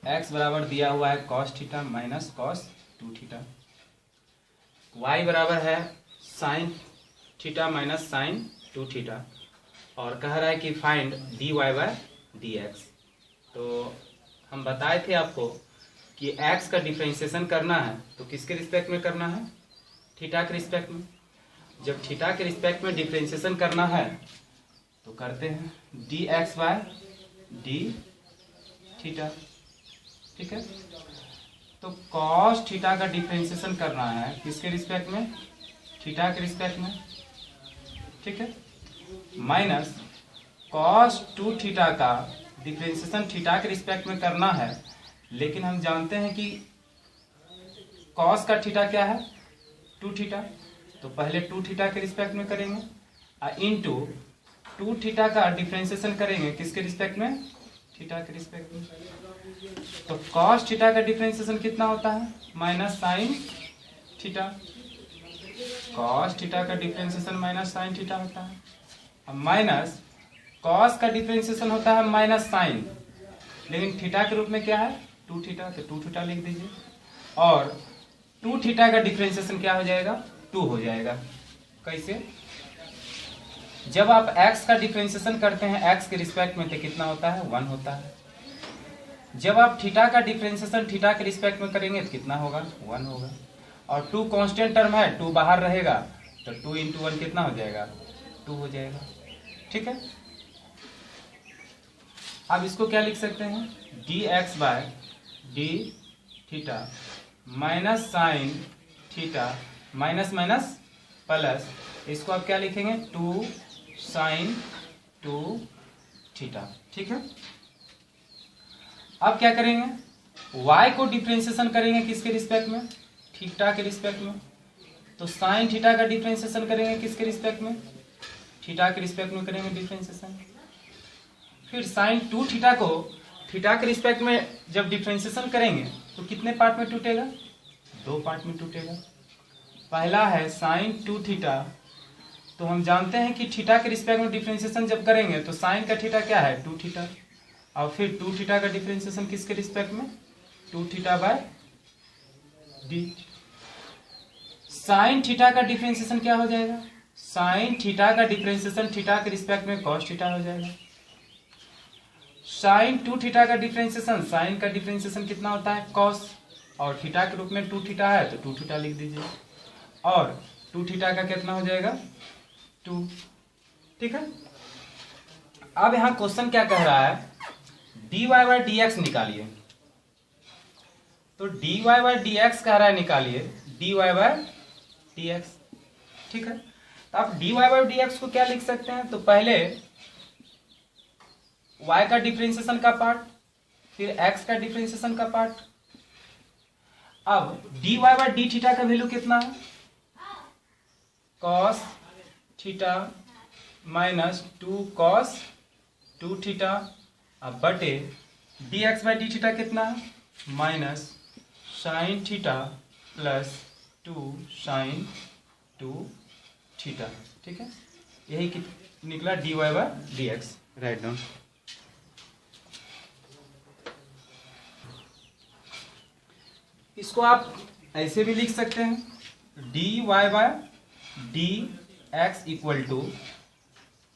x बराबर दिया हुआ है cos theta minus cos 2 theta, y बराबर है sin theta minus sin 2 theta, और कह रहा है कि फाइंड dy बाय dx। तो हम बताए थे आपको कि x का डिफरेंशिएशन करना है तो किसके रिस्पेक्ट में करना है, थीटा के रिस्पेक्ट में। जब थीटा के रिस्पेक्ट में डिफरेंशिएशन करना है तो करते हैं dx बाय डी थीटा, ठीक है। तो cos थीटा का डिफरेंशिएशन करना है किसके रिस्पेक्ट में, थीटा के रिस्पेक्ट में, ठीक है, माइनस cos 2 थीटा का डिफरेंशिएशन थीटा के रिस्पेक्ट में करना है, लेकिन हम जानते हैं कि cos का थीटा क्या है 2 थीटा, तो पहले 2 थीटा के रिस्पेक्ट में करेंगे और इनटू 2 थीटा का डिफरेंशिएशन करेंगे किसके रिस्पेक्ट में, थीटा के रिस्पेक्ट में। तो cos थीटा का डिफरेंशिएशन कितना होता है, minus sine theta, cos theta का डिफरेंशिएशन माइनस साइन थीटा होता है, अब माइनस cos का डिफरेंशिएशन होता है माइनस साइन, लेकिन थीटा के रूप में क्या है 2 थीटा, तो 2 थीटा लिख दीजिए, और 2 थीटा का डिफरेंशिएशन क्या हो जाएगा 2 हो जाएगा। कैसे, जब आप x का डिफरेंशिएशन करते हैं x के रिस्पेक्ट में तो कितना होता है 1 होता है, जब आप थीटा का डिफरेंशिएशन थीटा के रिस्पेक्ट में करेंगे तो कितना होगा 1 होगा, और 2 कांस्टेंट टर्म है 2 बाहर रहेगा तो 2 इंटू 1 कितना हो जाएगा 2 हो जाएगा, ठीक है। अब इसको क्या लिख सकते हैं dx by d theta minus sine theta minus minus plus, इसको आप क्या लिखेंगे 2 साइन 2 थीटा, ठीक है। अब क्या करेंगे y को डिफरेंशिएशन करेंगे किसके रिस्पेक्ट में, थीटा के रिस्पेक्ट में, तो साइन थीटा का डिफरेंशिएशन करेंगे किसके रिस्पेक्ट में, थीटा के रिस्पेक्ट में करेंगे डिफरेंशिएशन। फिर साइन 2 थीटा को थीटा के रिस्पेक्ट में जब डिफरेंशिएशन करेंगे तो कितने पार्ट में टूटेगा 2 पार्ट में टूटेगा। पहला है साइन 2 थीटा, तो हम जानते हैं कि थीटा के रिस्पेक्ट में डिफरेंशिएशन जब करेंगे तो साइन का थीटा क्या है 2 थीटा, और फिर 2 थीटा का डिफरेंशिएशन किसके रिस्पेक्ट में 2 theta by D. Sign theta का डिफरेंशिएशन क्या हो जाएगा, साइन थीटा का डिफरेंशिएशन थीटा के रिस्पेक्ट में cos थीटा हो जाएगा। साइन 2 थीटा का डिफरेंशिएशन, साइन का डिफरेंशिएशन कितना होता है cos, और थीटा के रूप में 2 थीटा है तो 2 थीटा लिख दीजिए, और 2 थीटा का कितना हो जाएगा 2, ठीक है। अब यहां क्वेश्चन क्या कह रहा है dy बाय dx निकालिए, तो dy बाय dx कह रहा है निकालिए dy बाय dx, ठीक है। तो आप dy बाय dx को क्या लिख सकते हैं, तो पहले y का डिफरेंशिएशन का पार्ट, फिर x का डिफरेंशिएशन का पार्ट। अब dy बाय डी थीटा का वैल्यू कितना है cos theta minus 2 cos 2 theta, अब बटे dx बाय डी थीटा कितना है minus sine theta plus 2 sine 2 theta, ठीक है। यही निकला dy by dx, right down. इसको आप ऐसे भी लिख सकते हैं dy by d x equal to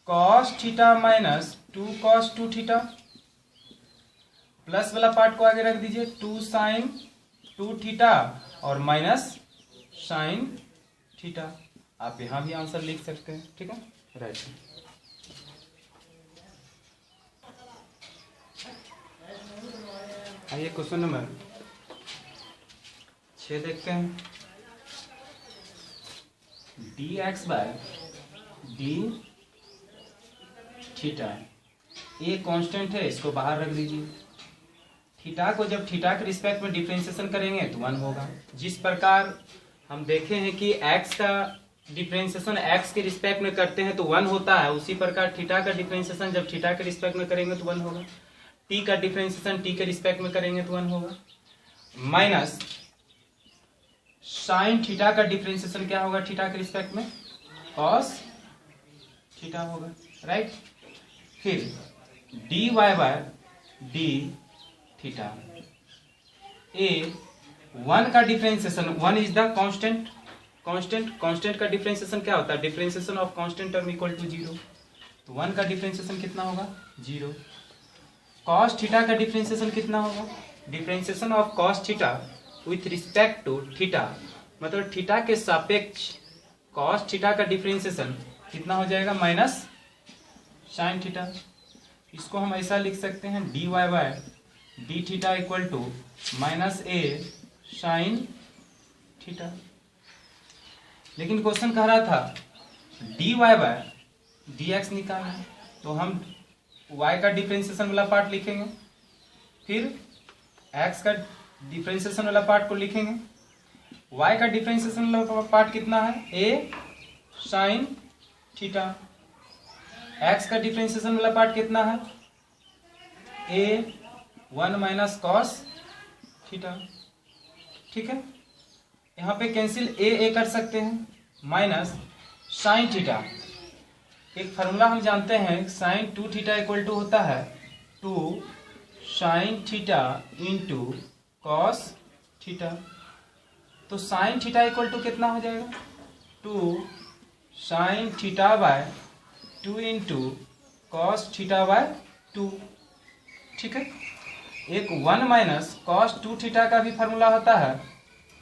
cos theta minus 2 cos 2 theta, plus वाला पार्ट को आगे रख दीजिए 2 साइन 2 थीटा और माइनस साइन थीटा। आप यहां भी आंसर लिख सकते हैं, ठीक है, राइट। आइए क्वेश्चन नंबर 6 देखते हैं। D x by d theta, ये कांस्टेंट है, इसको बाहर रख दीजिए। थीटा को जब थीटा के रिस्पेक्ट में डिफरेंशिएशन करेंगे तो 1 होगा। जिस प्रकार हम देखे हैं कि x का डिफरेंशिएशन x के रिस्पेक्ट में करते हैं तो 1 होता है, उसी प्रकार थीटा का डिफरेंशिएशन जब थीटा के रिस्पेक्ट में करेंगे तो 1 होगा। t का डिफरेंशिएशन t के रिस्पेक्ट में करेंगे तो 1 होगा। माइनस साइन थीटा का डिफरेंशिएशन क्या होगा थीटा के रिस्पेक्ट में cos थीटा होगा, राइट। फिर dy by d theta a one का differentiation, one is the constant, constant का डिफरेंशिएशन क्या होता है, differentiation of constant term equal to 0, तो 1 का डिफरेंशिएशन कितना होगा 0। कॉस थीटा का डिफरेंशिएशन कितना होगा, differentiation of cos theta with respect to theta, मतलब थीटा के सापेक्ष कॉस थीटा का डिफरेंशिएशन कितना हो जाएगा माइनस साइन थीटा। इसको हम ऐसा लिख सकते हैं dy by d theta equal to minus a sine theta. लेकिन क्वेश्चन कह रहा था dy बाय dx निकालना है, तो हम y का डिफरेंशिएशन वाला पार्ट लिखेंगे, फिर x का डिफरेंशिएशन वाला पार्ट को लिखेंगे। y का डिफरेंशिएशन वाला पार्ट कितना है a साइन थीटा, x का डिफरेंशिएशन वाला पार्ट कितना है a 1 माइनस कॉस थीटा। ठीक है, यहाँ पे कैंसिल a कर सकते हैं, माइनस साइन थीटा। एक फार्मूला हम जानते हैं साइन 2 थीटा इक्वल टू होता है 2 sine theta into cos theta. तो साइन थीटा इक्वल टू कितना हो जाएगा 2 sine theta by 2 into cos theta by 2। ठीक है, एक 1 माइनस कॉस 2 थीटा का भी फार्मूला होता है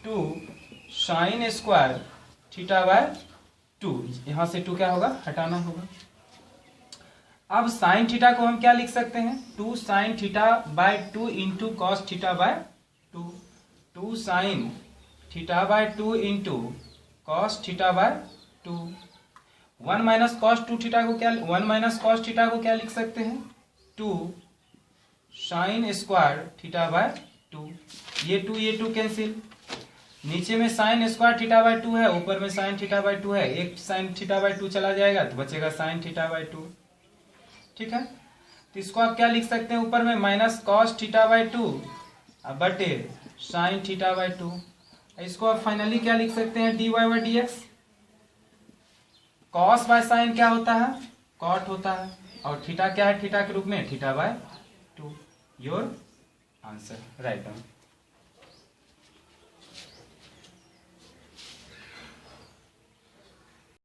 2 साइन स्क्वायर थीटा बाय 2। यहां से 2 क्या होगा, हटाना होगा। अब साइन थीटा को हम क्या लिख सकते हैं 2 sine theta by 2 into cos theta by 2, 2 sine theta by 2 into cos theta by 2। 1 minus cos 2 theta को क्या, 1 माइनस कॉस थीटा को क्या लिख सकते हैं 2 साइन स्क्वायर थीटा बाय 2। ये 2 कैंसिल, नीचे में साइन स्क्वायर थीटा बाय 2 है, ऊपर में साइन थीटा बाय 2 है, एक साइन थीटा बाय 2 चला जाएगा तो बचेगा साइन थीटा बाय 2। ठीक है, तो इसको आप क्या लिख सकते हैं, ऊपर में माइनस कॉस थीटा बाय 2 बटे साइन थीटा बाय 2। इसको आप फाइनली क्या लिख सकते हैं dy by dx। Cos by sine क्या होता है, कॉट होता है, और थीटा क्या है, थीटा के रूप में theta by 2। Your answer, write down.